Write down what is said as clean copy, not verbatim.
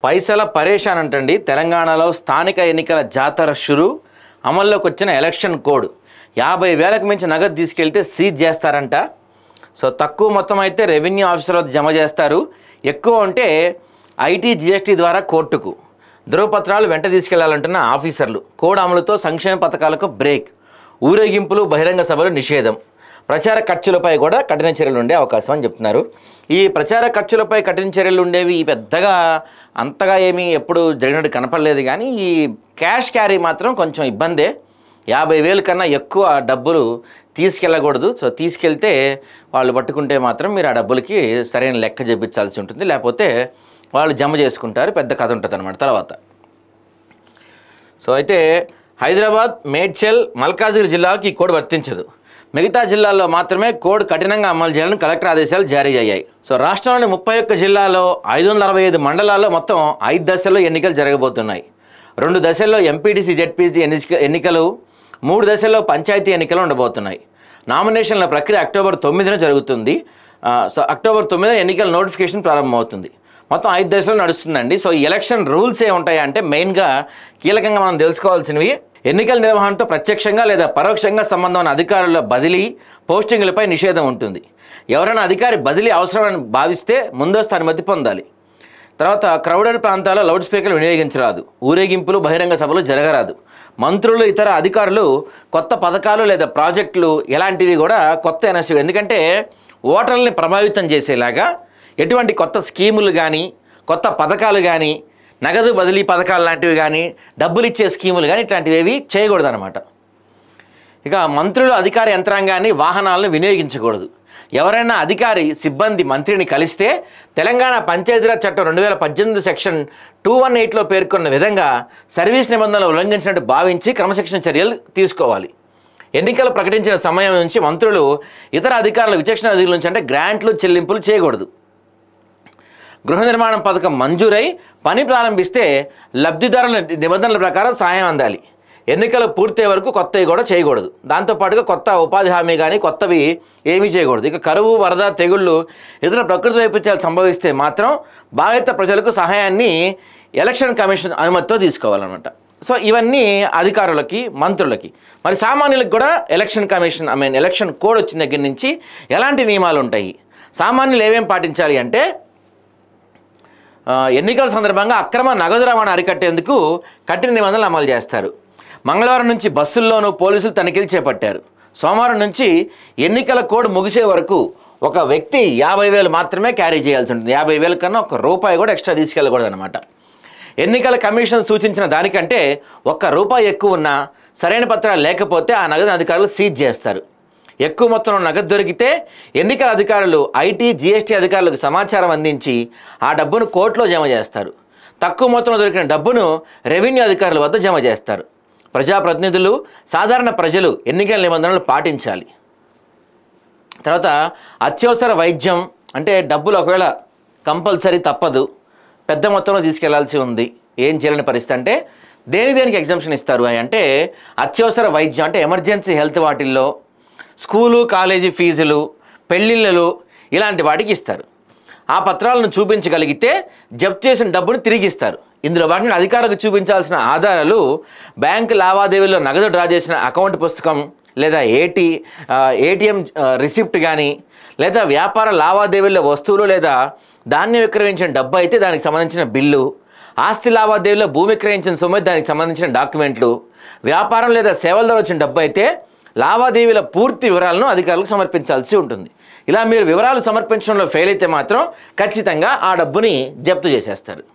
పైసల పరేషాన్ అంటండి. తెలంగాణలో స్థానిక ఎన్నికల జాతర షురు. అమల్లోకి వచ్చిన ఎలక్షన్ కోడ్ 50,000కు మించి నగదు తీసుకెళ్తే సీజ్ చేస్తారంట. సో తక్కువ మొత్తం అయితే రెవెన్యూ ఆఫీసర్లు జమ చేస్తారు. ఎక్కువ ఉంటే ఐటీ జీఎస్టీ ద్వారా కోర్టుకు. ధృవపత్రాలు వెంట తీసుకెళ్లాలంటున్న ఆఫీసర్లు. కోడ్ అమలుతో సంక్షేమ పథకాలకు బ్రేక్. ఊరేగింపులు బహిరంగ సభలు నిషేధం. ప్రచార ఖర్చులపై కూడా కఠిన చర్యలు ఉండే అవకాశం అని చెప్తున్నారు. ఈ ప్రచార ఖర్చులపై కఠిన చర్యలు ఉండేవి పెద్దగా అంతగా ఏమీ ఎప్పుడు జరిగినట్టు కనపడలేదు. కానీ ఈ క్యాష్ క్యారీ మాత్రం కొంచెం ఇబ్బందే. 50,000 కన్నా ఎక్కువ డబ్బులు తీసుకెళ్ళకూడదు. సో తీసుకెళ్తే వాళ్ళు పట్టుకుంటే మాత్రం మీరు ఆ డబ్బులకి సరైన లెక్క చేపించాల్సి ఉంటుంది. లేకపోతే వాళ్ళు జమ చేసుకుంటారు. పెద్ద కథ ఉంటుంది అన్నమాట తర్వాత. సో అయితే హైదరాబాద్, మేడ్చల్, మల్కాజిగిరి జిల్లాలకు ఈ కోడ్ వర్తించదు. మిగతా జిల్లాల్లో మాత్రమే కోడ్ కఠినంగా అమలు చేయాలని కలెక్టర్ ఆదేశాలు జారీ అయ్యాయి. సో రాష్ట్రంలోని 31 జిల్లాలో 565 మండలాల్లో మొత్తం 5 దశల్లో ఎన్నికలు జరగబోతున్నాయి. 2 దశల్లో ఎంపీటీసీ, జెడ్పీటీ ఎన్నికలు, 3 దశల్లో పంచాయతీ ఎన్నికలు ఉండబోతున్నాయి. నామినేషన్ల ప్రక్రియ అక్టోబర్ 9న జరుగుతుంది. సో అక్టోబర్ 9న ఎన్నికల నోటిఫికేషన్ ప్రారంభమవుతుంది. మొత్తం 5 దశలు నడుస్తుందండి. సో ఈ ఎలక్షన్ రూల్స్ ఉంటాయంటే మెయిన్గా కీలకంగా మనం తెలుసుకోవాల్సినవి, ఎన్నికల నిర్వహణతో ప్రత్యక్షంగా లేదా పరోక్షంగా సంబంధం ఉన్న అధికారుల బదిలీ, పోస్టింగులపై నిషేధం ఉంటుంది. ఎవరైనా అధికారి బదిలీ అవసరమని భావిస్తే ముందస్తు అనుమతి పొందాలి. తర్వాత క్రౌడెడ్ ప్రాంతాల్లో లౌడ్ స్పీకర్లు వినియోగించరాదు. ఊరేగింపులు, బహిరంగ సభలు జరగరాదు. మంత్రులు, ఇతర అధికారులు కొత్త పథకాలు లేదా ప్రాజెక్టులు ఎలాంటివి కూడా కొత్త ఎనర్జీ, ఎందుకంటే ఓటర్లని ప్రభావితం చేసేలాగా ఎటువంటి కొత్త స్కీములు కానీ, కొత్త పథకాలు కానీ, నగదు బదిలీ పథకాలు లాంటివి కానీ, డబ్బులు ఇచ్చే స్కీములు కానీ ఇట్లాంటివి ఏవి చేయకూడదు అనమాట. ఇక మంత్రులు, అధికార యంత్రాంగాన్ని, వాహనాలను వినియోగించకూడదు. ఎవరైనా అధికారి, సిబ్బంది మంత్రిని కలిస్తే తెలంగాణ పంచాయతీరాజ్ చట్టం 2018 సెక్షన్ 218లో పేర్కొన్న విధంగా సర్వీస్ నిబంధనలు ఉల్లంఘించినట్టు భావించి క్రమశిక్షణ చర్యలు తీసుకోవాలి. ఎన్నికలు ప్రకటించిన సమయం నుంచి మంత్రులు, ఇతర అధికారుల విచక్షణ అధికారుల నుంచి అంటే గ్రాంట్లు, చెల్లింపులు చేయకూడదు. గృహ నిర్మాణం పథకం మంజూరై పని ప్రారంభిస్తే లబ్ధిదారుల నిబంధనల ప్రకారం సాయం అందాలి. ఎన్నికలు పూర్తయ్యే వరకు కొత్తవి కూడా చేయకూడదు. దాంతోపాటుగా కొత్త ఉపాధి హామీ కానీ కొత్తవి ఏమీ చేయకూడదు. ఇక కరువు, వరద, తెగుళ్ళు, ఇతర ప్రకృతి వైపరీత్యాలు సంభవిస్తే మాత్రం బాధిత ప్రజలకు సహాయాన్ని ఎలక్షన్ కమిషన్ అనుమతితో తీసుకోవాలన్నమాట. సో ఇవన్నీ అధికారులకి, మంత్రులకి. మరి సామాన్యులకు కూడా ఎలక్షన్ కమిషన్ ఎలక్షన్ కోడ్ వచ్చిన దగ్గర నుంచి ఎలాంటి నియమాలు ఉంటాయి, సామాన్యులు ఏమేమి పాటించాలి అంటే, ఎన్నికల సందర్భంగా అక్రమ నగదు రవాణా అరికట్టేందుకు కఠిన నిబంధనలు అమలు చేస్తారు. మంగళవారం నుంచి బస్సుల్లోనూ పోలీసులు తనిఖీలు చేపట్టారు. సోమవారం నుంచి ఎన్నికల కోడ్ ముగిసే వరకు ఒక వ్యక్తి 50,000 మాత్రమే క్యారీ చేయాల్సి ఉంటుంది. 50,000 కన్నా ₹1 కూడా ఎక్స్ట్రా తీసుకెళ్ళకూడదు అనమాట. ఎన్నికల కమిషన్ సూచించిన దానికంటే ₹1 ఎక్కువ ఉన్నా, సరైన పత్రాలు లేకపోతే ఆ నగదు అధికారులు సీజ్ చేస్తారు. ఎక్కువ మొత్తంలో నగదు దొరికితే ఎన్నికల అధికారులు ఐటీ, జీఎస్టీ అధికారులకు సమాచారం అందించి ఆ డబ్బును కోర్టులో జమ చేస్తారు. తక్కువ మొత్తంలో దొరికిన డబ్బును రెవెన్యూ అధికారుల వద్ద జమ చేస్తారు. ప్రజాప్రతినిధులు, సాధారణ ప్రజలు ఎన్నికల నిబంధనలు పాటించాలి. తర్వాత అత్యవసర వైద్యం అంటే డబ్బులు ఒకవేళ కంపల్సరీ తప్పదు, పెద్ద మొత్తంలో తీసుకెళ్లాల్సి ఉంది, ఏం చేయలేని పరిస్థితి అంటే దేనికి ఎగ్జామ్షన్ ఇస్తారు అంటే అత్యవసర వైద్యం అంటే ఎమర్జెన్సీ హెల్త్, వాటిల్లో స్కూలు, కాలేజీ ఫీజులు, పెళ్ళిళ్ళు ఇలాంటి వాటికి ఇస్తారు. ఆ పత్రాలను చూపించగలిగితే జప్తు చేసిన డబ్బును తిరిగి ఇస్తారు. ఇందులో వాటిని అధికారులకు చూపించాల్సిన ఆధారాలు బ్యాంకు లావాదేవీల్లో నగదు డ్రా చేసిన అకౌంట్ పుస్తకం, లేదా ఏటీఎం రిసిప్ట్ కానీ, లేదా వ్యాపార లావాదేవీల్లో వస్తువులు లేదా ధాన్యం విక్రయించిన డబ్బు అయితే దానికి సంబంధించిన బిల్లు, ఆస్తి లావాదేవీల్లో భూమి విక్రయించిన సొమ్ము దానికి సంబంధించిన డాక్యుమెంట్లు, వ్యాపారం లేదా సేవల ద్వారా వచ్చిన డబ్బు అయితే లావాదేవీల పూర్తి వివరాలను అధికారులకు సమర్పించాల్సి ఉంటుంది. ఇలా మీరు వివరాలు సమర్పించడంలో ఫెయిల్ అయితే మాత్రం ఖచ్చితంగా ఆ డబ్బుని జప్తు చేసేస్తారు.